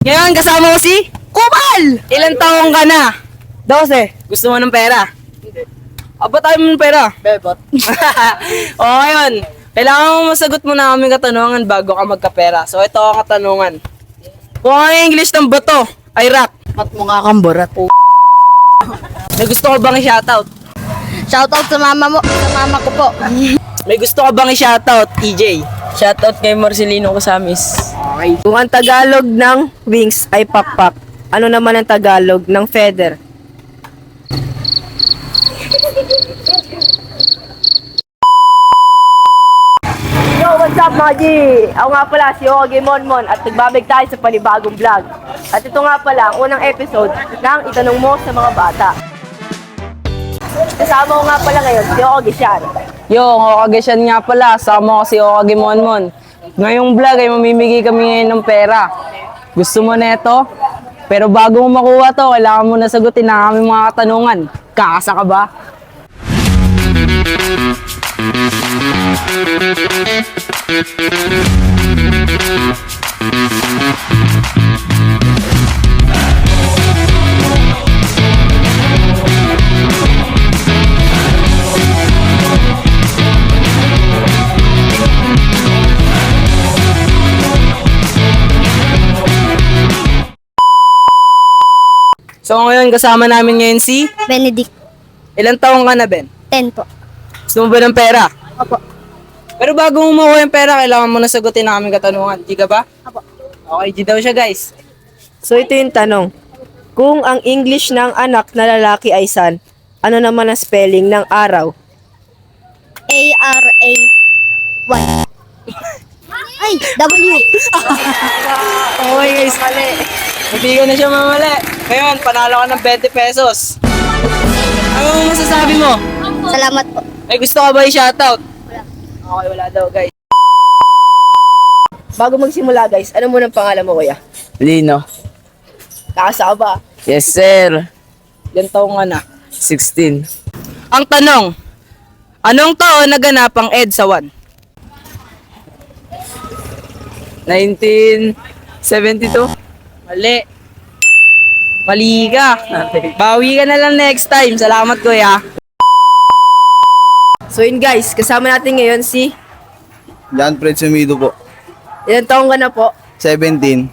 Ngayon, kasama ko si Kupal! Ilang taong ka na? 12. Gusto mo ng pera? Hindi. Aba tayo mo ng pera? Bebot. O ngayon, kailangan mo masagot mo na aming katanungan bago ka magkapera. So ito ang katanungan. Kung ang English ng bato ay rock. Ba't mukha kang barat? May gusto ko bang i-shoutout? Shoutout sa mama ko po. May gusto ko bang i-shoutout, EJ? Shoutout kay Marcelino Casamis. Okay. Kung ang Tagalog ng wings ay pakpak, ano naman ang Tagalog ng feather? Yo, what's up mga G? Ako nga pala si Ogie Monmon at nagbabalik tayo sa panibagong vlog. At ito nga pala ang unang episode ng Itanong Mo sa Mga Bata. Kasama ko nga pala ngayon si Ogie Sian. Yo, Okagesyan nga pala. Sama ko si Okage Monmon. Ngayong vlog ay mamimigay kami ngayon ng pera. Gusto mo na ito? Pero bago mo makuha to, kailangan mo na sagutin ang aming mga katanungan. Kakasa ka ba? So ngayon, kasama namin ngayon si... Benedict. Ilang taong ka na, Ben? 10 po. Gusto mo ba ng pera? Opo. Pero bago mo makuha yung pera, kailangan mo na sagutin ang aming katanungan. Di ka ba? Opo. Okay, di daw siya, guys. So ito yung tanong. Kung ang English ng anak na lalaki ay sun, ano naman ang spelling ng araw? A-R-A 1. Ay, W. Okay, guys. Mali. Hindi ko na siya mamali. Ngayon, panalo ka ng 20 pesos. Ano masasabi mo? Salamat po. May gusto ka ba i-shoutout? Okay, wala daw, guys. Bago magsimula guys, ano muna ang pangalan mo kuya? Lino. Kakasa ka ba? Yes, sir. Ilang taong ka na? 16. Ang tanong, anong taon naganap ang EDSA 1? 1972. Mali. Mali ka. Bawi ka na lang next time. Salamat, kuya. So yun guys, kasama natin ngayon si... John Fred Sumido po. Ilang taong ka na po? 17.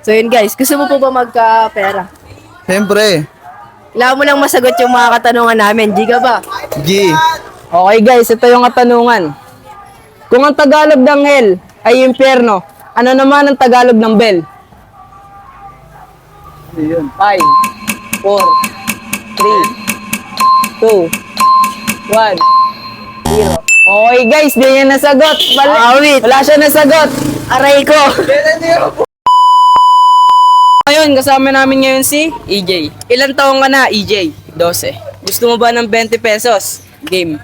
So yun guys, gusto mo po ba magka-pera? Siyempre, Kailangan mo lang masagot yung mga katanungan namin, di ka ba? G. Okay, guys. Ito yung katanungan. Kung ang Tagalog ng hell ay impyerno, ano naman ang Tagalog ng bell? 5, 4, 3, 2, 1, 0. Okay guys, di niya nasagot. Wala siya nasagot. Aray ko. Ngayon, kasama namin ngayon si EJ. Ilang taong ka na, EJ? 12. Gusto mo ba ng 20 pesos? Game.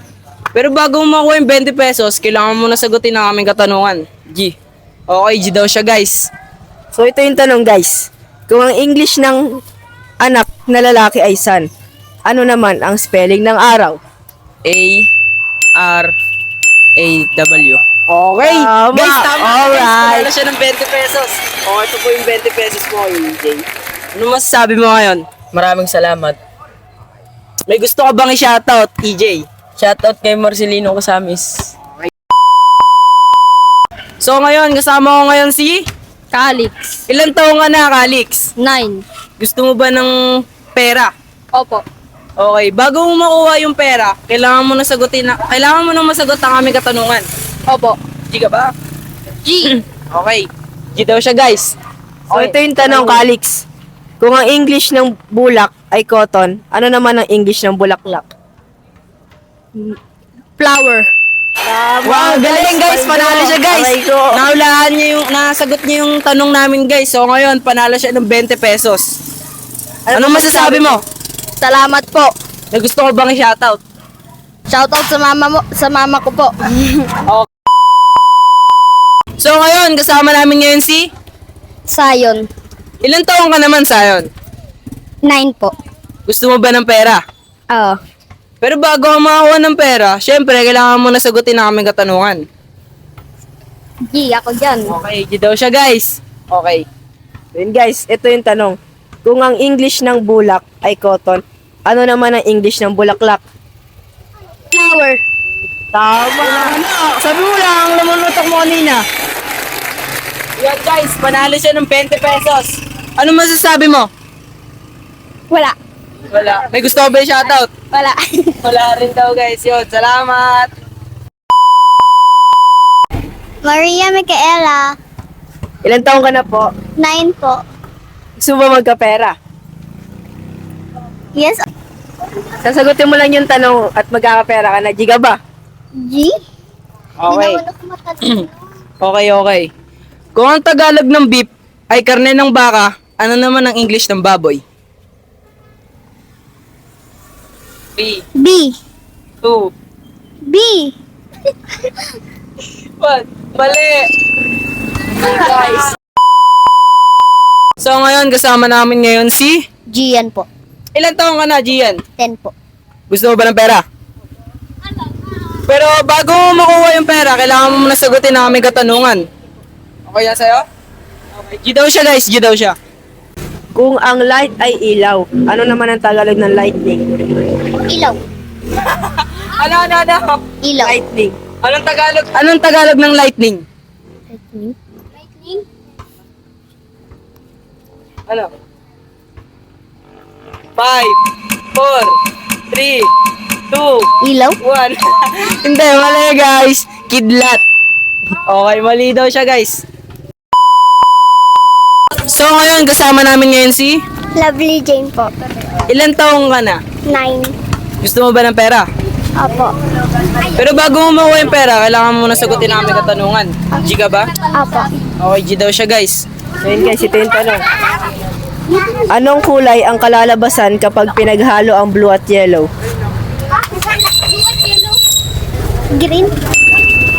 Pero bago mo makuha yung 20 pesos, kailangan mo na sagutin ang aming katanungan. G. Okay, G daw siya guys. So ito yung tanong guys. Kung ang English ng anak na lalaki ay sun, ano naman ang spelling ng araw? A-R-A-W. Okay. Tama. Guys, tama. Alright. Guys, siya ng 20 pesos. Okay, ito po yung 20 pesos mo, EJ. Ano masasabi mo ngayon? Maraming salamat. May gusto ka bang i-shoutout, EJ? Shoutout kay Marcelino Casamis. So ngayon, kasama ko ngayon si... Calix. Ilang taong ka na, Calix? 9. Gusto mo ba ng pera? Opo. Okay, bago mo makuha yung pera, kailangan mo na masagot ang aming katanungan. Opo. Di ka ba? G. Okay. Di daw siya, guys. So ito yung tanong Calix. Kung ang English ng bulak ay cotton, ano naman ang English ng bulaklak? Flower. Wow, galing guys, panalo siya guys. Aray ko. Nasagot niya yung tanong namin guys. So ngayon, panalo siya ng 20 pesos. Anong masasabi mo? Salamat po. May gusto ko bang i-shoutout? Shoutout sa mama ko po. So ngayon, kasama namin ngayon si... Sayon. Ilang taong ka naman, Sayon? 9 po. Gusto mo ba ng pera? Oo. Pero bago ka makakuha ng pera, syempre, kailangan mo na sagutin ang aming katanungan. G, ako dyan. Okay, di daw siya guys. Okay. Yun guys, ito yung tanong. Kung ang English ng bulak ay cotton, ano naman ang English ng bulaklak? Flower. Tama! Ano? Sabi mo lang, lumunutok mo kanina. Yan guys, panalo siya ng 20 pesos. Ano masasabi mo? Wala. Wala. May gusto ko ba yung shoutout? Wala. Wala rin daw guys. Yun, salamat. Maria Micaela. Ilan taong ka na po? 9 po. Gusto mo ba magkapera? Yes. Sasagutin mo lang yung tanong at magkakapera ka na. Giga ba? G? Okay. Okay. Kung ang Tagalog ng beef ay karne ng baka, ano naman ang English ng baboy? 3, B. 2, B. 1. Mali! Guys. So ngayon, kasama namin ngayon si... Gian po. Ilan taong ka na, Gian? 10 po. Gusto mo ba ng pera? Pero bago mo makuha yung pera, kailangan mo muna sagutin ang aming katanungan. Okay yan sa'yo? Okay. G daw siya guys, G daw siya. Kung ang light ay ilaw, ano naman ang Tagalog ng lightning? Ilaw. Ano? Ilaw. Lightning. Anong Tagalog ng lightning? Lightning? Ano? 5, 4, 3, 2, Ilaw? 1. Hindi, mali guys. Kidlat. Okay, mali daw siya guys. So ngayon, kasama namin ngayon si... Lovely Jane po. Ilan taong ka na? 9. Gusto mo ba ng pera? Opo. Pero bago mo makuha yung pera, kailangan mo muna sagutin ang aming katanungan. G ka ba? Opo. Okay, G daw siya guys. Ayun guys, ito yung tanong. Anong kulay ang kalalabasan kapag pinaghalo ang blue at yellow? Green?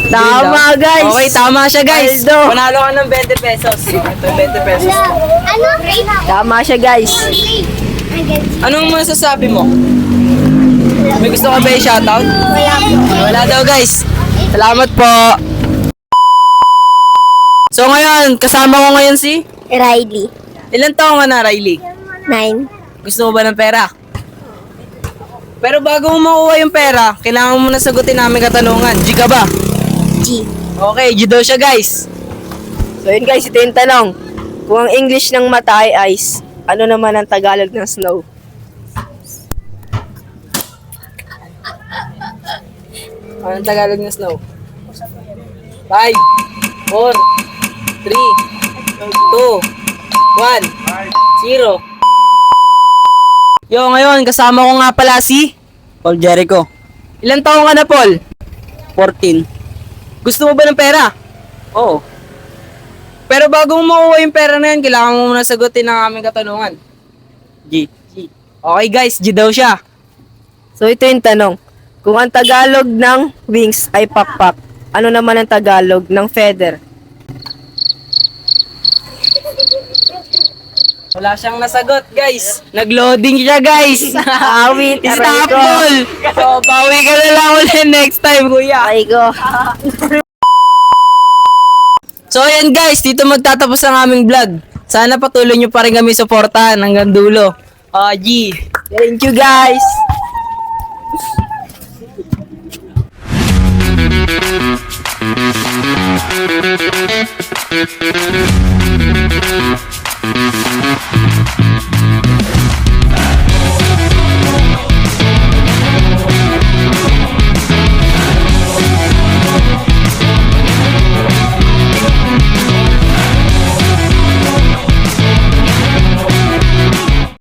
Tama guys! Okay, tama siya guys. Aldo. Panalo ka ng 20 pesos. Ito, 20 pesos. Ano? Tama siya guys! Anong masasabi mo? May gusto ka ba i-shoutout? Wala po. Wala daw guys. Salamat po. So ngayon, kasama ko ngayon si... Riley. Ilan taong ka na, Riley? 9. Gusto mo ba ng pera? Pero bago mo makuha yung pera, kailangan mo muna sagutin namin katanungan. G ka ba? G. Okay, G daw siya guys. So yun guys, ito yung tanong. Kung ang English ng mata ay ice, ano naman ang Tagalog ng snow? Anong Tagalog ng snow? 5, 4, 3, 2, 1, 0. Yo, ngayon, kasama ko nga pala si Paul Jericho. Ilan taong ka na, Paul? 14. Gusto mo ba ng pera? Oo. Pero bago mo makuha yung pera na yan, kailangan mo muna sagutin ang aming katanungan. G. Okay guys, G daw siya. So ito yung tanong. Kung ang Tagalog ng wings ay pakpak, ano naman ang Tagalog ng feather? Wala siyang nasagot, guys. Nag-loading siya, guys. Awit, Stop aray ko. all. So, bawi ka na lang ulit next time, kuya. Ay ko. So, ayan guys. Dito magtatapos ang aming vlog. Sana patuloy nyo pa rin kami suportahan hanggang dulo. G. Thank you guys. Thank you.